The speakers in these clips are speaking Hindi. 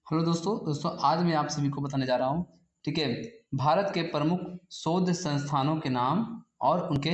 हेलो दोस्तों आज मैं आप सभी को बताने जा रहा हूँ। ठीक है, भारत के प्रमुख शोध संस्थानों के नाम और उनके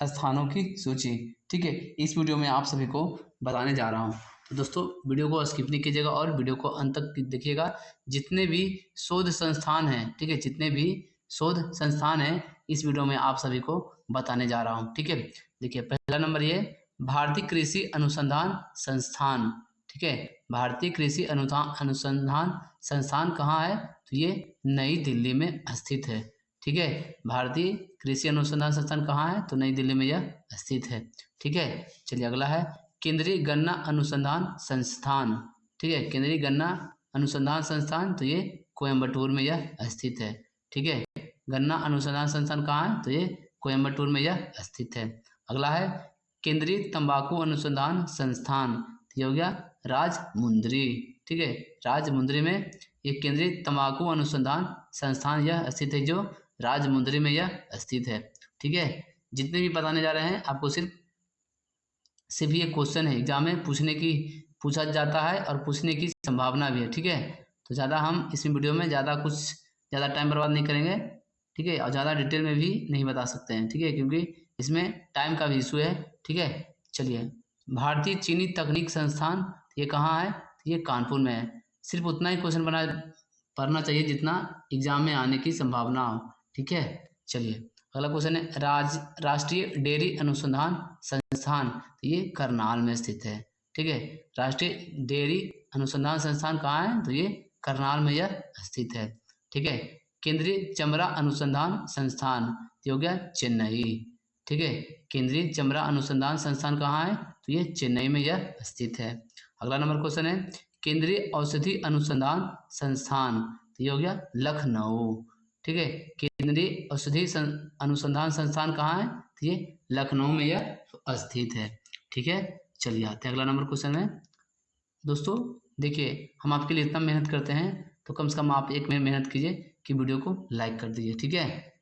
स्थानों की सूची। ठीक है, इस वीडियो में आप सभी को बताने जा रहा हूँ। तो दोस्तों वीडियो को स्किप नहीं कीजिएगा और वीडियो को अंत तक देखिएगा। जितने भी शोध संस्थान हैं, ठीक है, जितने भी शोध संस्थान हैं इस वीडियो में आप सभी को बताने जा रहा हूँ। ठीक है, देखिए पहला नंबर ये भारतीय कृषि अनुसंधान संस्थान। ठीक है, भारतीय कृषि अनुसंधान संस्थान कहाँ है? तो ये नई दिल्ली में स्थित है। ठीक है, भारतीय कृषि अनुसंधान संस्थान कहाँ है? तो नई दिल्ली में यह स्थित है। ठीक है, चलिए अगला है केंद्रीय गन्ना अनुसंधान संस्थान। ठीक है, केंद्रीय गन्ना अनुसंधान संस्थान तो ये कोयम्बटूर में यह स्थित है। ठीक है, गन्ना अनुसंधान संस्थान कहाँ है? तो ये कोयम्बटूर में यह स्थित है। अगला है केंद्रीय तंबाकू अनुसंधान संस्थान, ये हो गया राजमुंदरी। ठीक है, राजमुंदरी में एक केंद्रीय तंबाकू अनुसंधान संस्थान यह स्थित है, जो राजमुंदरी में यह स्थित है। ठीक है, जितने भी बताने जा रहे हैं आपको सिर्फ ये क्वेश्चन है, एग्जाम में पूछा जाता है और पूछने की संभावना भी है। ठीक है, तो ज़्यादा हम इसमें वीडियो में ज़्यादा टाइम बर्बाद नहीं करेंगे। ठीक है, और ज़्यादा डिटेल में भी नहीं बता सकते हैं। ठीक है, क्योंकि इसमें टाइम का भी इशू है। ठीक है, चलिए भारतीय चीनी तकनीक संस्थान ये कहाँ है? ये कानपुर में है। सिर्फ उतना ही क्वेश्चन पढ़ना चाहिए जितना एग्जाम में आने की संभावना हो। ठीक है, चलिए अगला क्वेश्चन है राष्ट्रीय डेयरी अनुसंधान संस्थान, तो ये करनाल में स्थित है। ठीक है, राष्ट्रीय डेयरी अनुसंधान संस्थान कहाँ है? तो ये करनाल में यह स्थित है। ठीक है, केंद्रीय चमड़ा अनुसंधान संस्थान ये हो गया चेन्नई। ठीक है, केंद्रीय चमड़ा अनुसंधान संस्थान कहाँ है? तो ये चेन्नई में यह स्थित है। अगला नंबर क्वेश्चन है केंद्रीय औषधि अनुसंधान संस्थान, तो ये हो गया लखनऊ। ठीक है, केंद्रीय औषधि अनुसंधान संस्थान कहाँ है? तो ये लखनऊ में यह स्थित है। ठीक है, चलिए आते हैं अगला नंबर क्वेश्चन में। दोस्तों देखिए हम आपके लिए इतना मेहनत करते हैं तो कम से कम आप एक मेहनत कीजिए कि वीडियो को लाइक कर दीजिए। ठीक है,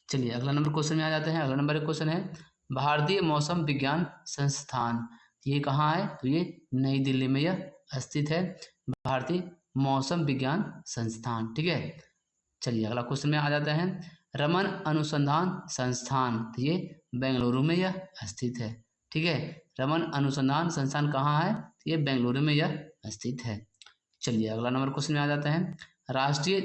चलिए अगला नंबर क्वेश्चन में आ जाते हैं। अगला नंबर एक क्वेश्चन है भारतीय मौसम विज्ञान संस्थान, ये कहाँ है? तो ये नई दिल्ली में यह स्थित है, भारतीय मौसम विज्ञान संस्थान। ठीक है, चलिए अगला क्वेश्चन में आ जाते हैं रमन अनुसंधान संस्थान, तो ये बेंगलुरु में यह स्थित है। ठीक है, रमन अनुसंधान संस्थान कहाँ है? तो ये बेंगलुरु में यह स्थित है। चलिए अगला नंबर क्वेश्चन में आ जाते हैं राष्ट्रीय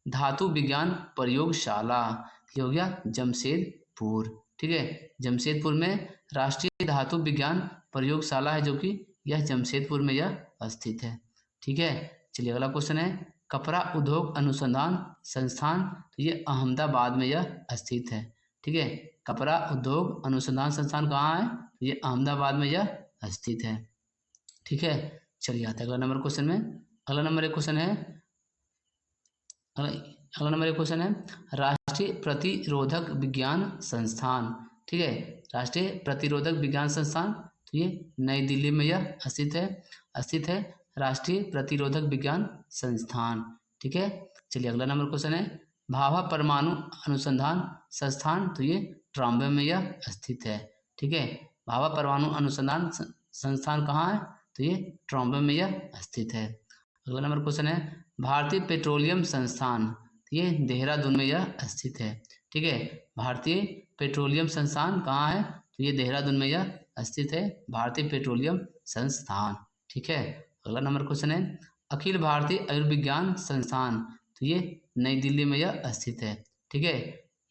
धातु विज्ञान प्रयोगशाला, ये हो गया जमशेदपुर। ठीक है, जमशेदपुर में राष्ट्रीय धातु विज्ञान प्रयोगशाला है, जो कि यह जमशेदपुर में यह स्थित है। ठीक है, चलिए अगला क्वेश्चन है कपड़ा उद्योग अनुसंधान संस्थान, तो ये अहमदाबाद में यह स्थित है। ठीक है, कपड़ा उद्योग अनुसंधान संस्थान कहाँ है? तो ये अहमदाबाद में यह स्थित है। ठीक है, चलिए आते हैं अगला नंबर क्वेश्चन में। अगला नंबर एक क्वेश्चन है राष्ट्रीय प्रतिरोधक विज्ञान संस्थान। ठीक है, राष्ट्रीय प्रतिरोधक विज्ञान संस्थान, तो ये नई दिल्ली में यह स्थित है राष्ट्रीय प्रतिरोधक विज्ञान संस्थान। ठीक है, चलिए अगला नंबर क्वेश्चन है भाभा परमाणु अनुसंधान संस्थान, तो ये ट्रॉम्बे में यह स्थित है। ठीक है, भाभा परमाणु अनुसंधान संस्थान कहाँ है? तो ये ट्रॉम्बे में यह स्थित है। अगला नंबर क्वेश्चन है भारतीय पेट्रोलियम संस्थान, तो ये देहरादून में यह स्थित है। ठीक है, भारतीय पेट्रोलियम संस्थान कहाँ है? तो ये देहरादून में यह स्थित है, भारतीय पेट्रोलियम संस्थान। ठीक है, अगला नंबर क्वेश्चन है अखिल भारतीय आयुर्विज्ञान संस्थान, तो ये नई दिल्ली में यह स्थित है। ठीक है,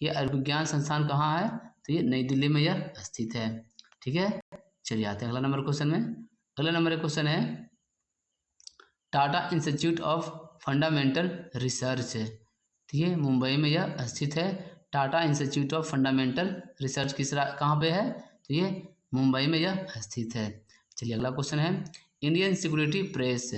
ये आयुर्विज्ञान संस्थान कहाँ है? तो ये नई दिल्ली में यह स्थित है। ठीक है, चलिए आते हैं अगला नंबर क्वेश्चन में। अगला नंबर एक क्वेश्चन है Tata institute of fundamental research, तो ये मुंबई में यह स्थित है। Tata institute of fundamental research कहाँ पे है? तो ये मुंबई में यह स्थित है। चलिए अगला क्वेश्चन है Indian security press,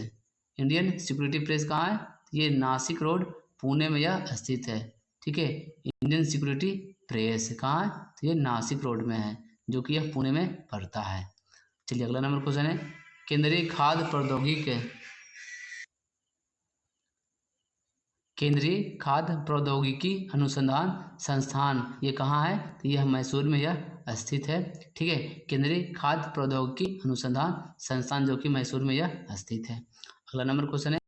Indian security press कहाँ है? ये नासिक रोड पुणे में यह स्थित है। ठीक है, इंडियन सिक्योरिटी प्रेस कहाँ है? तो ये नासिक रोड में है, जो कि यह पुणे में पड़ता है। चलिए अगला नंबर क्वेश्चन है केंद्रीय खाद्य प्रौद्योगिकी अनुसंधान संस्थान, ये कहाँ है? तो यह मैसूर में यह स्थित है। ठीक है, केंद्रीय खाद्य प्रौद्योगिकी अनुसंधान संस्थान, जो कि मैसूर में यह स्थित है। अगला नंबर क्वेश्चन है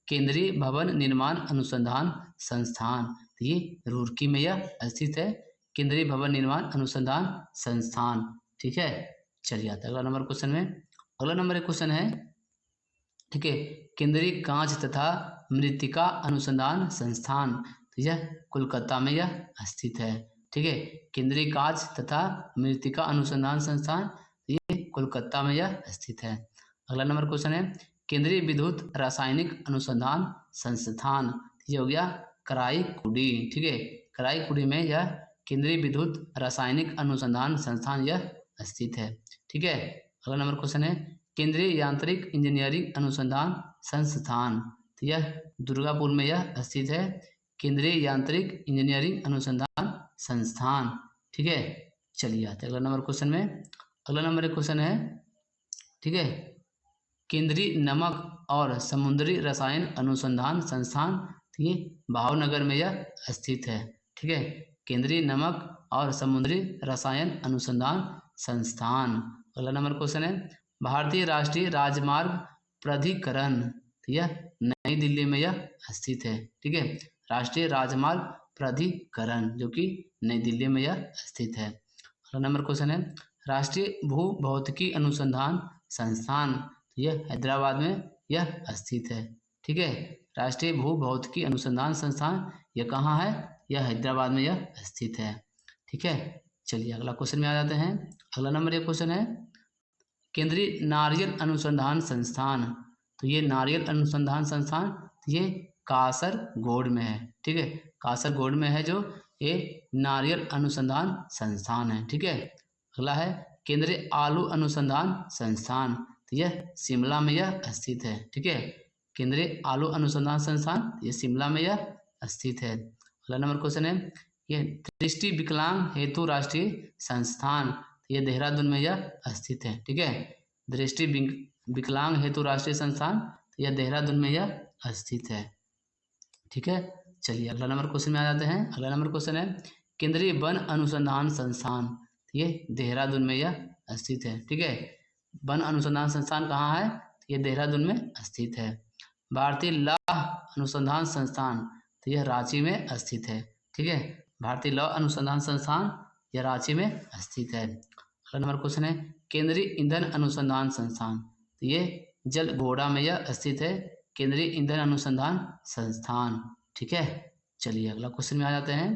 केंद्रीय भवन निर्माण अनुसंधान संस्थान, तो ये रुड़की में यह स्थित है, केंद्रीय भवन निर्माण अनुसंधान संस्थान। ठीक है, चलिए आता है अगला नंबर क्वेश्चन में। अगला नंबर एक क्वेश्चन है, ठीक है, केंद्रीय कांच तथा मृत्तिका अनुसंधान संस्थान, तो यह कोलकाता में यह स्थित है। ठीक है, केंद्रीय कांच तथा मृत्तिका अनुसंधान संस्थान, ये कोलकाता में यह स्थित है। अगला नंबर क्वेश्चन है, केंद्रीय विद्युत रासायनिक अनुसंधान संस्थान, ये हो गया कराईकुडी। ठीक है, कराईकुडी में यह केंद्रीय विद्युत रासायनिक अनुसंधान संस्थान यह स्थित है। ठीक है, अगला नंबर क्वेश्चन है, केंद्रीय यांत्रिक इंजीनियरिंग अनुसंधान संस्थान, तो यह दुर्गापुर में यह स्थित है, केंद्रीय यांत्रिक इंजीनियरिंग अनुसंधान संस्थान। ठीक है, चलिए आते हैं अगला नंबर क्वेश्चन में। अगला नंबर एक क्वेश्चन है, ठीक है, केंद्रीय नमक और समुद्री रसायन अनुसंधान संस्थान, तो ये भावनगर में यह स्थित है। ठीक है, केंद्रीय नमक और समुद्री रसायन अनुसंधान संस्थान। अगला नंबर क्वेश्चन है, भारतीय राष्ट्रीय राजमार्ग प्राधिकरण, तो यह नई दिल्ली में यह स्थित है। ठीक है, राष्ट्रीय राजमार्ग प्राधिकरण जो कि नई दिल्ली में यह स्थित है। अगला नंबर क्वेश्चन है, राष्ट्रीय भूभौतिकी अनुसंधान संस्थान, तो यह हैदराबाद में यह स्थित है। ठीक है, राष्ट्रीय भूभौतिकी अनुसंधान संस्थान यह कहाँ है, यह हैदराबाद में यह स्थित है। ठीक है, चलिए अगला क्वेश्चन में आ जाते हैं। अगला नंबर एक क्वेश्चन है, केंद्रीय नारियल अनुसंधान संस्थान, तो ये नारियल अनुसंधान संस्थान, तो ये कासरगोड में है। ठीक है, कासरगोड में है जो ये नारियल अनुसंधान संस्थान है। ठीक है, अगला है केंद्रीय आलू अनुसंधान संस्थान, तो यह शिमला में यह स्थित है। ठीक है, केंद्रीय आलू अनुसंधान संस्थान ये शिमला में यह स्थित है। अगला नंबर क्वेश्चन है, ये दृष्टि विकलांग हेतु राष्ट्रीय संस्थान, ये देहरादून में यह स्थित है। ठीक है, दृष्टि विकलांग हेतु राष्ट्रीय संस्थान, यह देहरादून में यह स्थित है। ठीक है, चलिए अगला नंबर क्वेश्चन में आ जाते हैं। अगला नंबर क्वेश्चन है, केंद्रीय वन अनुसंधान संस्थान, ये देहरादून में यह स्थित है। ठीक है, वन अनुसंधान संस्थान कहाँ है, ये देहरादून में स्थित है। भारतीय लौह अनुसंधान संस्थान, तो यह रांची में स्थित है। ठीक है, भारतीय लौह अनुसंधान संस्थान यह रांची में स्थित है। अगला नंबर क्वेश्चन है, केंद्रीय ईंधन अनुसंधान संस्थान, तो ये जलगोड़ा में यह स्थित है, केंद्रीय ईंधन अनुसंधान संस्थान। ठीक है, चलिए अगला क्वेश्चन में आ जाते हैं।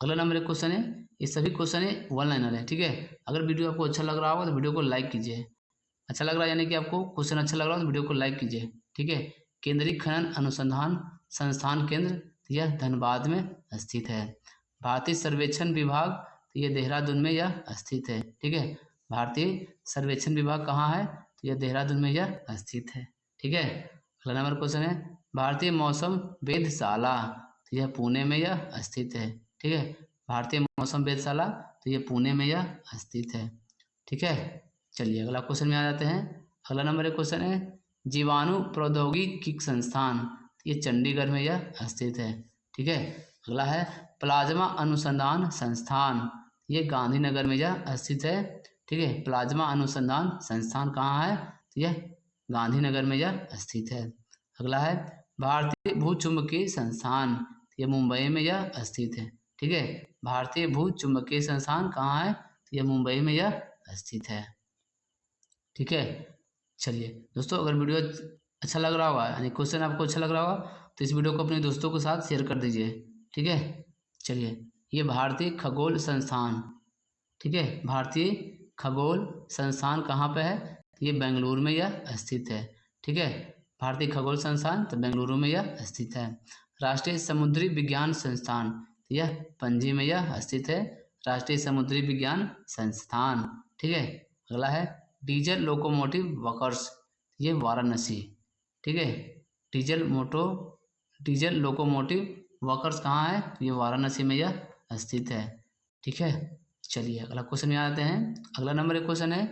अगला नंबर एक क्वेश्चन है, ये सभी क्वेश्चन है वन लाइनर है। ठीक है, अगर वीडियो आपको अच्छा लग रहा होगा तो वीडियो को लाइक कीजिए। अच्छा लग रहा है यानी कि आपको क्वेश्चन अच्छा लग रहा हो तो वीडियो को लाइक कीजिए। ठीक है, केंद्रीय खनन अनुसंधान संस्थान केंद्र, यह धनबाद में स्थित है। भारतीय सर्वेक्षण विभाग, तो यह देहरादून में यह स्थित है। ठीक है, भारतीय सर्वेक्षण विभाग कहाँ है, तो यह देहरादून में यह स्थित है। ठीक है, अगला नंबर क्वेश्चन है, भारतीय मौसम वेधशाला, तो यह पुणे में यह स्थित है। ठीक है, भारतीय मौसम वेधशाला, तो यह पुणे में यह स्थित है। ठीक है, चलिए अगला क्वेश्चन में आ जाते हैं। अगला नंबर एक क्वेश्चन है, जीवाणु प्रौद्योगिकी संस्थान, तो ये चंडीगढ़ में यह स्थित है। ठीक है, अगला है प्लाज्मा अनुसंधान संस्थान, ये गांधीनगर में यह स्थित है। ठीक है, प्लाज्मा अनुसंधान संस्थान कहाँ है, तो यह गांधीनगर में यह स्थित है। अगला है भारतीय भूचुंबकीय संस्थान, यह मुंबई में यह स्थित है। ठीक है, भारतीय भूचुंबकीय संस्थान कहाँ है, तो यह मुंबई में यह स्थित है। ठीक है, चलिए दोस्तों, अगर वीडियो अच्छा लग रहा होगा यानी क्वेश्चन आपको अच्छा लग रहा होगा तो इस वीडियो को अपने दोस्तों के साथ शेयर कर दीजिए। ठीक है, चलिए, ये भारतीय खगोल संस्थान, ठीक है, भारतीय खगोल संस्थान कहाँ पे है, तो ये बेंगलुरु में यह स्थित है। ठीक है, भारतीय खगोल संस्थान तो बेंगलुरु में यह स्थित है। राष्ट्रीय समुद्री विज्ञान संस्थान, तो यह पणजी में यह स्थित है, राष्ट्रीय समुद्री विज्ञान संस्थान। ठीक है, अगला है डीजल लोकोमोटिव वर्कर्स, ये वाराणसी। ठीक है, डीजल लोकोमोटिव वर्कर्स कहाँ है, ये वाराणसी में यह स्थित है। ठीक है, चलिए अगला क्वेश्चन में आते हैं। अगला नंबर एक क्वेश्चन है,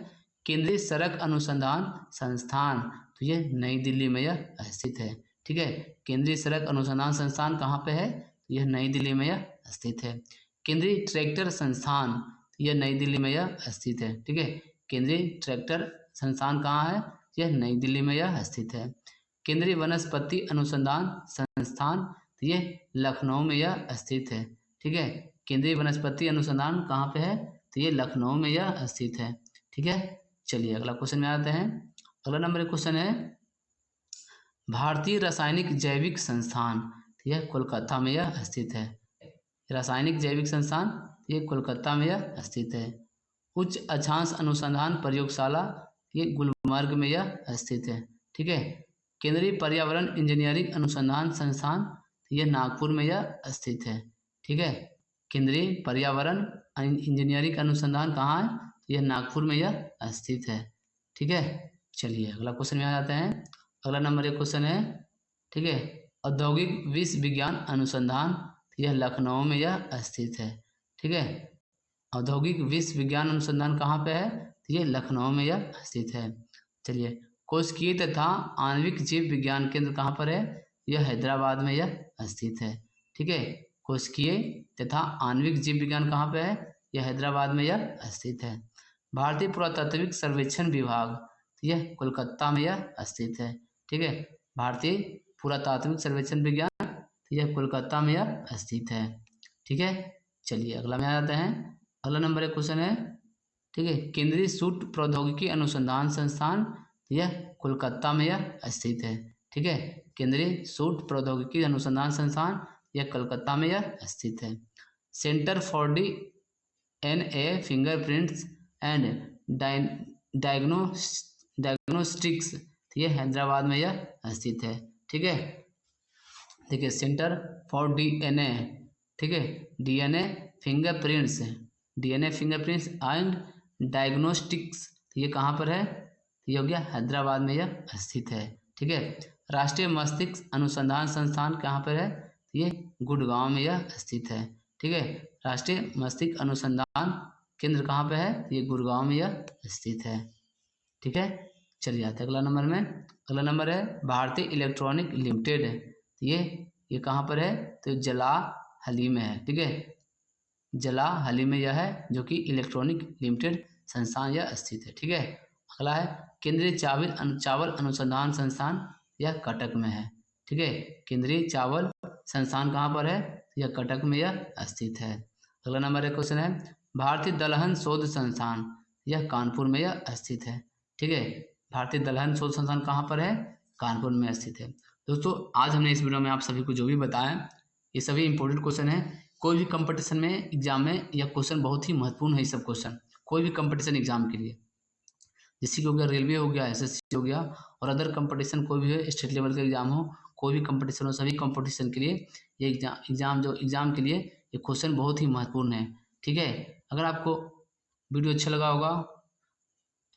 केंद्रीय सड़क अनुसंधान संस्थान, तो ये नई दिल्ली में यह स्थित है। ठीक है, केंद्रीय सड़क अनुसंधान संस्थान कहाँ पे है, तो यह नई दिल्ली में यह स्थित है। केंद्रीय ट्रैक्टर संस्थान, तो यह नई दिल्ली में यह स्थित है। ठीक है, केंद्रीय ट्रैक्टर संस्थान कहाँ है, यह नई दिल्ली में यह स्थित है। केंद्रीय वनस्पति अनुसंधान संस्थान, तो ये लखनऊ में यह स्थित है। ठीक है, केंद्रीय वनस्पति अनुसंधान कहाँ पे है, तो ये लखनऊ में यह स्थित है। ठीक है, चलिए अगला क्वेश्चन में आते हैं। अगला नंबर क्वेश्चन है भारतीय रासायनिक जैविक संस्थान, तो यह कोलकाता में यह स्थित है। रासायनिक जैविक संस्थान ये कोलकाता में यह स्थित है। उच्च अक्षांश अनुसंधान प्रयोगशाला ये गुलमर्ग में यह स्थित है। ठीक है, केंद्रीय पर्यावरण इंजीनियरिंग अनुसंधान संस्थान यह नागपुर में यह स्थित है। ठीक है, केंद्रीय पर्यावरण इंजीनियरिंग अनुसंधान कहाँ है, यह नागपुर में यह स्थित है। ठीक है, चलिए अगला क्वेश्चन में आ जाते हैं। अगला नंबर एक क्वेश्चन है, ठीक है, औद्योगिक विश्व विज्ञान अनुसंधान यह लखनऊ में यह स्थित है। ठीक है, औद्योगिक विश्व विज्ञान अनुसंधान कहाँ पे है, तो ये लखनऊ में यह स्थित है। चलिए, कोशिकीय तथा आणविक जीव विज्ञान केंद्र कहाँ पर है, यह हैदराबाद में यह स्थित है। ठीक है, कोशिकीय तथा आणविक जीव विज्ञान कहाँ पे है, यह हैदराबाद में यह स्थित है। भारतीय पुरातात्विक सर्वेक्षण विभाग यह कोलकाता में यह स्थित है। ठीक है, भारतीय पुरातात्विक सर्वेक्षण विज्ञान यह कोलकाता में यह स्थित है। ठीक है, चलिए अगला में आ जाते हैं। अगला नंबर एक क्वेश्चन है, ठीक है, केंद्रीय सूट प्रौद्योगिकी अनुसंधान संस्थान यह कोलकाता में यह स्थित है। ठीक है, केंद्रीय सूट प्रौद्योगिकी अनुसंधान संस्थान यह कोलकाता में यह स्थित है। Centre for DNA fingerprints and diagnostics यह हैदराबाद में यह स्थित है। ठीक है, देखिए सेंटर फॉर DNA, ठीक है, DNA फिंगरप्रिंट्स एंड डायग्नोस्टिक्स ये कहाँ पर है, ये हो गया हैदराबाद में यह स्थित है। ठीक है, राष्ट्रीय मस्तिष्क अनुसंधान संस्थान कहाँ पर है, ये गुड़गांव में यह स्थित है। ठीक है, राष्ट्रीय मस्तिष्क अनुसंधान केंद्र कहाँ पे है, ये गुड़गांव में यह स्थित है। ठीक है, चलिए आते हैं अगला नंबर में। अगला नंबर है भारतीय इलेक्ट्रॉनिक लिमिटेड, ये कहाँ पर है, तो जला हली में है। ठीक है, जला हली में यह है, जो कि इलेक्ट्रॉनिक लिमिटेड संस्थान यह स्थित है। ठीक है, अगला है केंद्रीय चावल अनुसंधान संस्थान, यह कटक में है। ठीक है, केंद्रीय चावल संस्थान कहाँ पर है, यह कटक में यह स्थित है। अगला नंबर एक क्वेश्चन है भारतीय दलहन शोध संस्थान, यह कानपुर में यह स्थित है। ठीक है, भारतीय दलहन शोध संस्थान कहाँ पर है, कानपुर में स्थित है। दोस्तों, आज हमने इस वीडियो में आप सभी को जो भी बताया ये सभी इंपॉर्टेंट क्वेश्चन है। कोई भी कंपटीशन में एग्जाम में यह क्वेश्चन बहुत ही महत्वपूर्ण है। ये सब क्वेश्चन कोई भी कंपटीशन एग्जाम के लिए, जैसे कि हो गया रेलवे हो गया, SSC हो गया, और अदर कंपटीशन कोई भी हो, स्टेट लेवल का एग्जाम हो, कोई भी कंपटीशन हो, सभी कंपटीशन के लिए ये एग्जाम के लिए ये क्वेश्चन बहुत ही महत्वपूर्ण है। ठीक है, अगर आपको वीडियो अच्छा लगा होगा,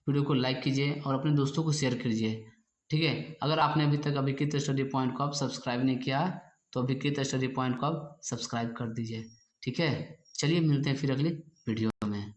वीडियो को लाइक कीजिए और अपने दोस्तों को शेयर कीजिए। ठीक है, अगर आपने अभी तक अभिकृत स्टडी पॉइंट को आप सब्सक्राइब नहीं किया है तो अभिकृत स्टडी पॉइंट को आप सब्सक्राइब कर दीजिए। ठीक है, चलिए मिलते हैं फिर अगली वीडियो में।